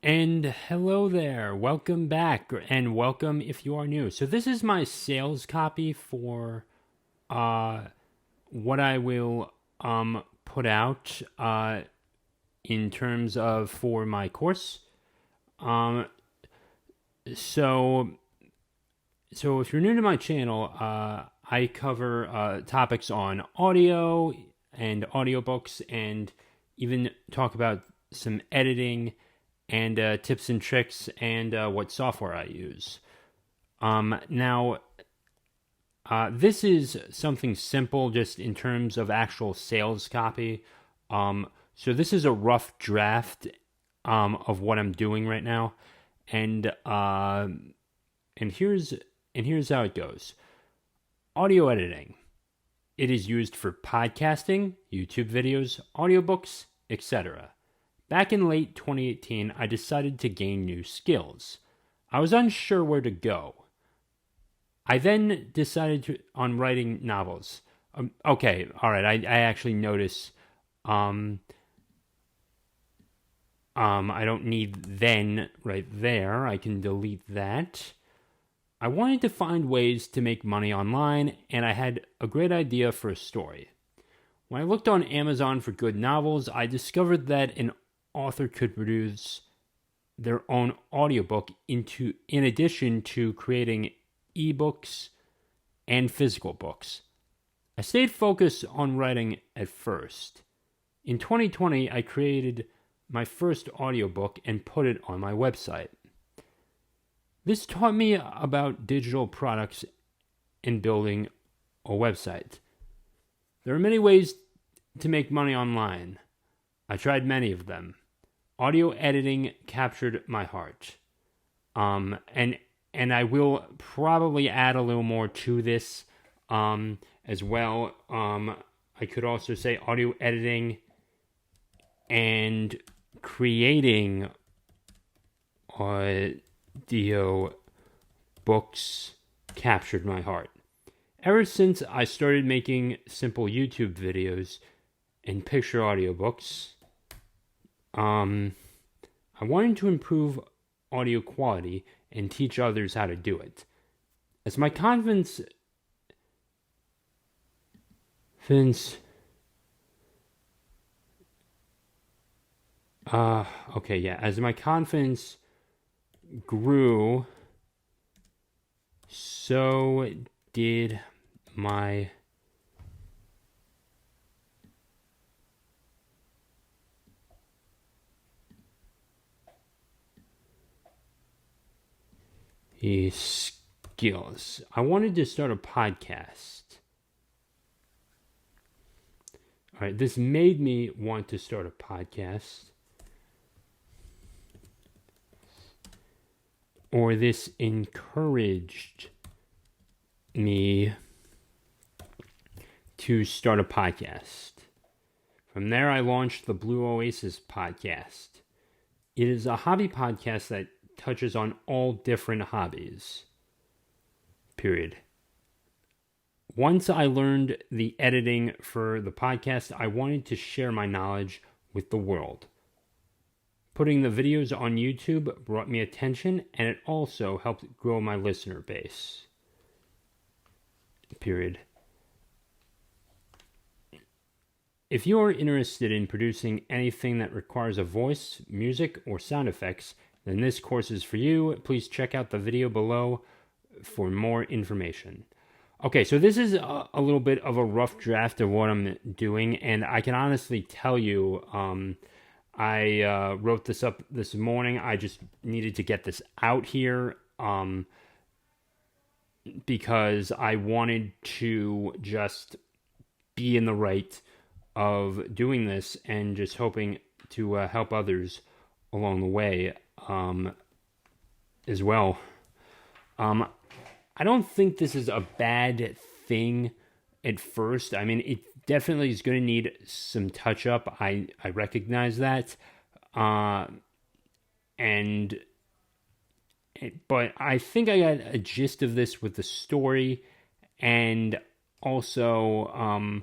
And hello there. Welcome back and welcome if you are new. So this is my sales copy for uh what I will put out in terms of for my course. Um so so if you're new to my channel, I cover topics on audio and audiobooks and even talk about some editing and tips and tricks and what software I use. Now, this is something simple just in terms of actual sales copy. So this is a rough draft of what I'm doing right now, and and here's and here's how it goes. Audio editing. It is used for podcasting, YouTube videos, audiobooks, etc. Back in late 2018, I decided to gain new skills. I was unsure where to go. I then on writing novels. Okay, all right. I actually notice. Um, I don't need then right there. I can delete that. I wanted to find ways to make money online, and I had a great idea for a story. When I looked on Amazon for good novels, I discovered that an author could produce their own audiobook in addition to creating ebooks and physical books. I stayed focused on writing at first. In 2020, I created my first audiobook and put it on my website. This taught me about digital products and building a website. There are many ways to make money online. I tried many of them. Audio editing captured my heart. And I will probably add a little more to this as well. I could also say audio editing and creating audio books captured my heart. Ever since I started making simple YouTube videos and picture audiobooks, I wanted to improve audio quality and teach others how to do it. As my confidence as my confidence grew, so did my skills. I wanted to start a podcast. All right, this made me want to start a podcast. Or this encouraged me to start a podcast. From there, I launched the Blue Oasis podcast. It is a hobby podcast that touches on all different hobbies. Period. Once I learned the editing for the podcast, I wanted to share my knowledge with the world. Putting the videos on YouTube brought me attention, and it also helped grow my listener base. Period. If you are interested in producing anything that requires a voice, music, or sound effects, then this course is for you. Please check out the video below for more information. Okay, so this is a little bit of a rough draft of what I'm doing, and I can honestly tell you, I wrote this up this morning. I just needed to get this out here because I wanted to just be in the right of doing this and just hoping to help others along the way as well. I don't think this is a bad thing at first. I mean, it definitely is going to need some touch up. I recognize that. But I think I got a gist of this with the story and also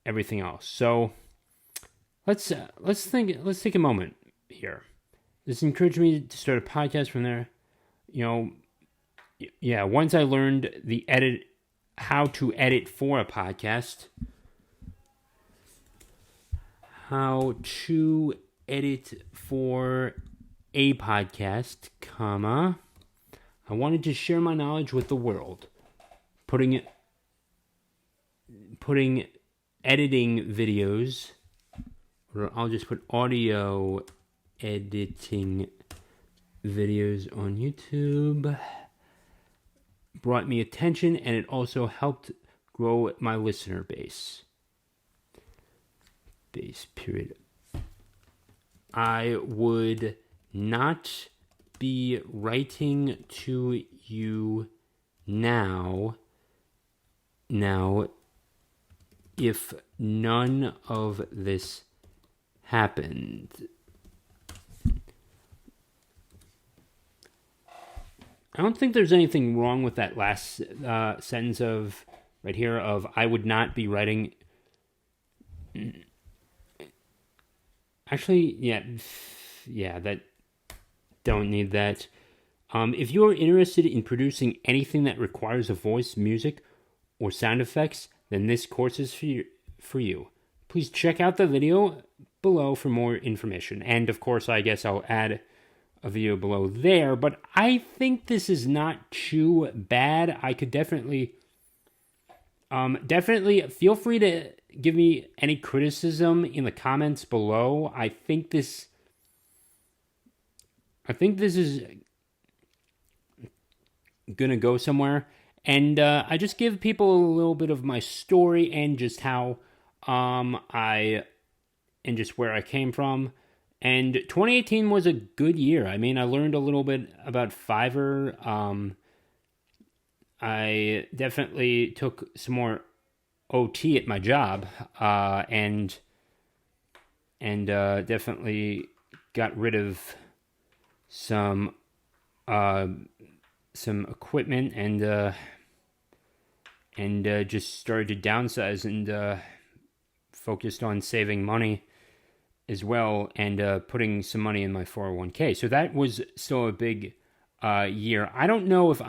everything else. So let's take a moment here. This encouraged me to start a podcast from there. You know, yeah, once I learned how to edit for a podcast, how to edit for a podcast, comma, I wanted to share my knowledge with the world, putting editing videos, or I'll just put audio editing videos on YouTube, brought me attention, and it also helped grow my listener base. Period. I would not be writing to you now if none of this happened. I don't think there's anything wrong with that last sentence of right here of I would not be writing. Actually, yeah, that don't need that. If you are interested in producing anything that requires a voice, music, or sound effects, then this course is for you. Please check out the video below for more information. And of course, I guess I'll add a video below there, but I think this is not too bad. I could definitely feel free to give me any criticism in the comments below. I think this is gonna go somewhere, and I just give people a little bit of my story and just how just where I came from. And 2018 was a good year. I mean, I learned a little bit about Fiverr. I definitely took some more OT at my job, and definitely got rid of some equipment and just started to downsize and focused on saving money as well, and putting some money in my 401k. So that was still a big year. I don't know if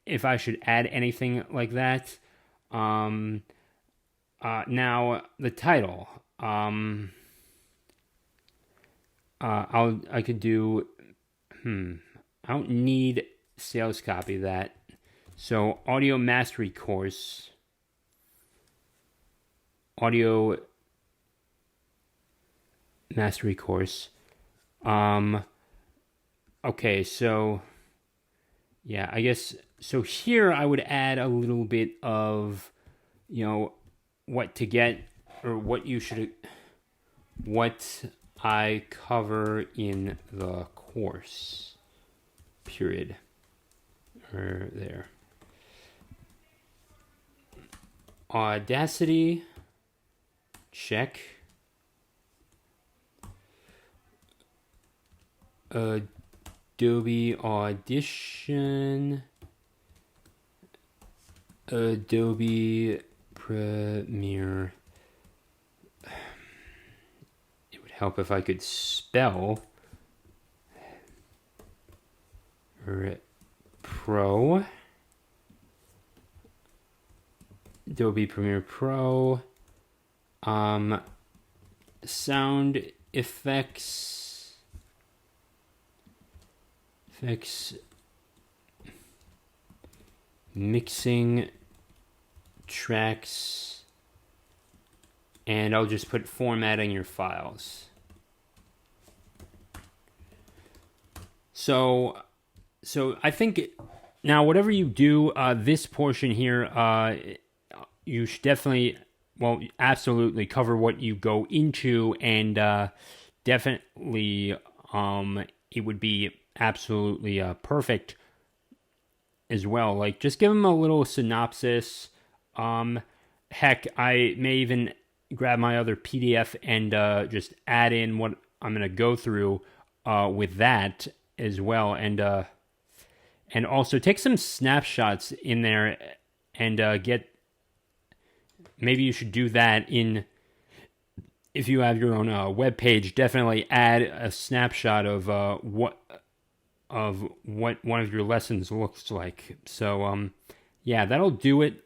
if I should add anything like that. Now the title. I could do. I don't need sales copy that. So audio mastery course. Audio mastery course. Okay, so yeah, I guess so here I would add a little bit of, what to get, or what I cover in the course, period, or there. Audacity, check. Adobe Audition, Adobe Premiere. It would help if I could spell Pro, Adobe Premiere Pro, sound effects, mixing tracks, and I'll just put formatting your files. So I think now whatever you do, this portion here, you should definitely, absolutely cover what you go into, and definitely it would be absolutely perfect as well. Like, just give them a little synopsis. Heck, I may even grab my other PDF and just add in what I'm going to go through with that as well, and also take some snapshots in there and get. Maybe you should do that in if you have your own web page, definitely add a snapshot of what one of your lessons looks like. So yeah, that'll do it.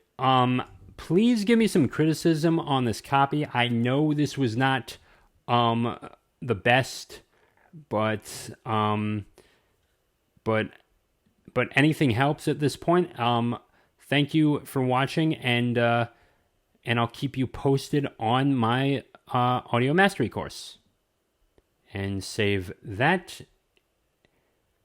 Please give me some criticism on this copy. I know this was not the best, but anything helps at this point. Thank you for watching, and I'll keep you posted on my audio mastery course. And save that